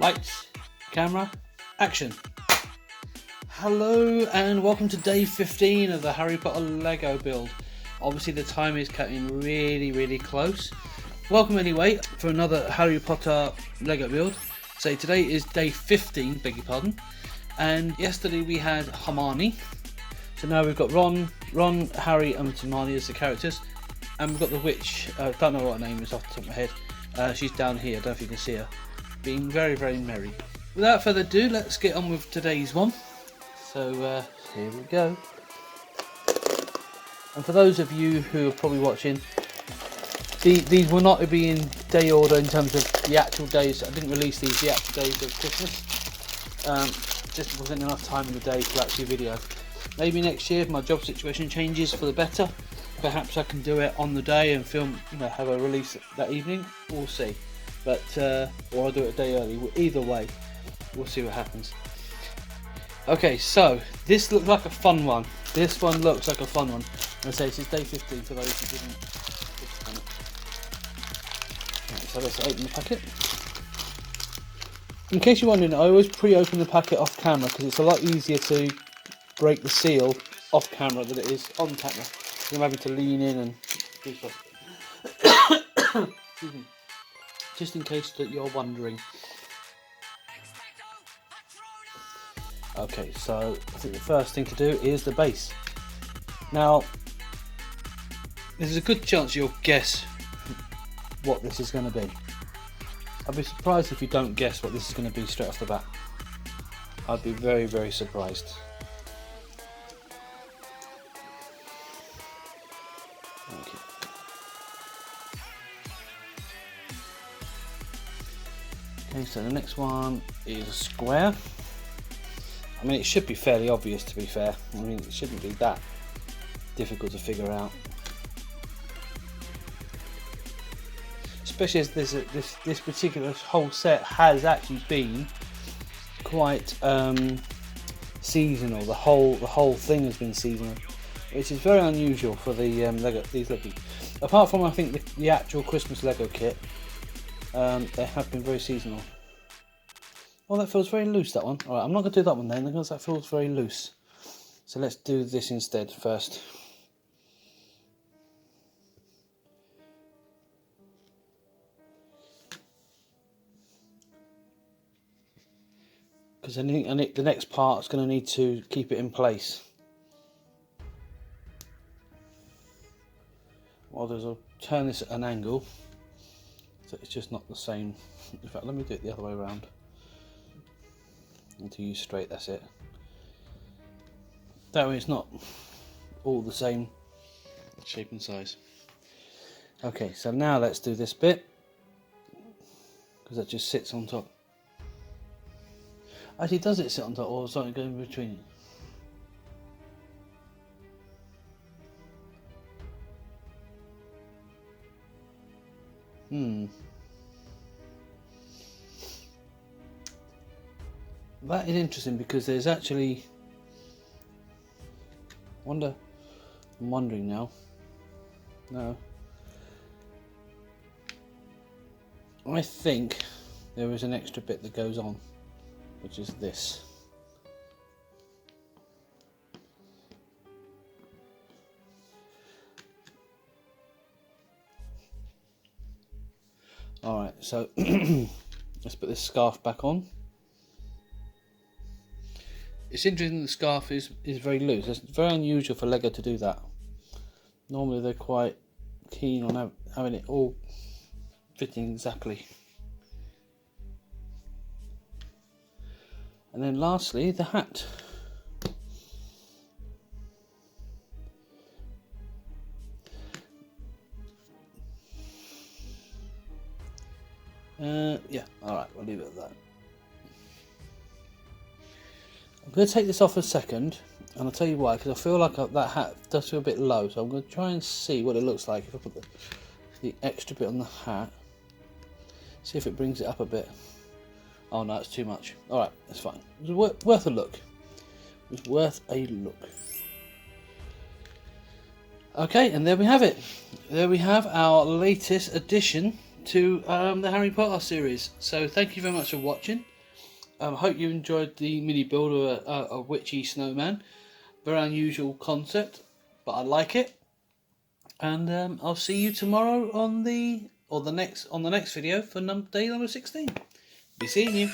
Lights, camera, action. Hello and welcome to day 15 of the Harry Potter Lego build. Obviously the time is cutting really close. Welcome anyway for another Harry Potter Lego build. So today is day 15, beg your pardon. And yesterday we had Hermione. So now we've got Ron, Harry and Hermione as the characters. And we've got the witch, don't know what her name is off the top of my head. She's down here, I don't know if you can see her. Being very merry. Without further ado, let's get on with today's one. So here we go. And for those of you who are probably watching, these will not be in day order in terms of the actual days. I didn't release these the actual days of Christmas. Just wasn't enough time in the day to actually video. Maybe next year if my job situation changes for the better, perhaps I can do it on the day and film, have a release that evening. We'll see. But or I'll do it a day early. Either way, we'll see what happens. Okay, so this looks like a fun one. This one looks like a fun one. I say this is day 15 for those who didn't click on it. Right, so let's open the packet. In case you're wondering, I always pre-open the packet off camera because it's a lot easier to break the seal off camera than it is on camera. I'm having to lean in and do stuff. Excuse me. Just in case that you're wondering. Okay, so I think the first thing to do is the base. Now, there's a good chance you'll guess what this is going to be. I'd be surprised if you don't guess what this is going to be straight off the bat. I'd be very surprised. Okay. Okay, so the next one is a square. I mean, it should be fairly obvious, to be fair. I mean, it shouldn't be that difficult to figure out. Especially as this particular whole set has actually been quite seasonal. The whole thing has been seasonal, which is very unusual for the these Lego. Apart from I think the actual Christmas Lego kit, they have been very seasonal. Well, that feels very loose, that one. Alright, I'm not going to do that one then because that feels very loose. So let's do this instead first. Because I think the next part is going to need to keep it in place. Well, I'll turn this at an angle so it's just not the same. In fact, let me do it the other way around. Until you straight, that's it. That way it's not all the same shape and size. Okay, so now let's do this bit because that just sits on top. Actually, does it sit on top or is something going between it? That is interesting because there's actually I'm wondering now. No. I think there is an extra bit that goes on, which is this. Alright, so let's put this scarf back on. It's interesting the scarf is very loose. It's very unusual for Lego to do that. Normally they're quite keen on having it all fitting exactly. And then lastly, the hat. Yeah, alright, we'll leave it at that. I'm going to take this off a second, and I'll tell you why, because I feel like that hat does feel a bit low, so I'm going to try and see what it looks like if I put the extra bit on the hat. See if it brings it up a bit. Oh no, it's too much. Alright, that's fine. It was worth a look. It was worth a look. Okay, and there we have it. There we have our latest addition to the Harry Potter series. So thank you very much for watching. I hope you enjoyed the mini build of a witchy snowman. Very unusual concept, but I like it. And I'll see you tomorrow on the next video for day number 16. Be seeing you.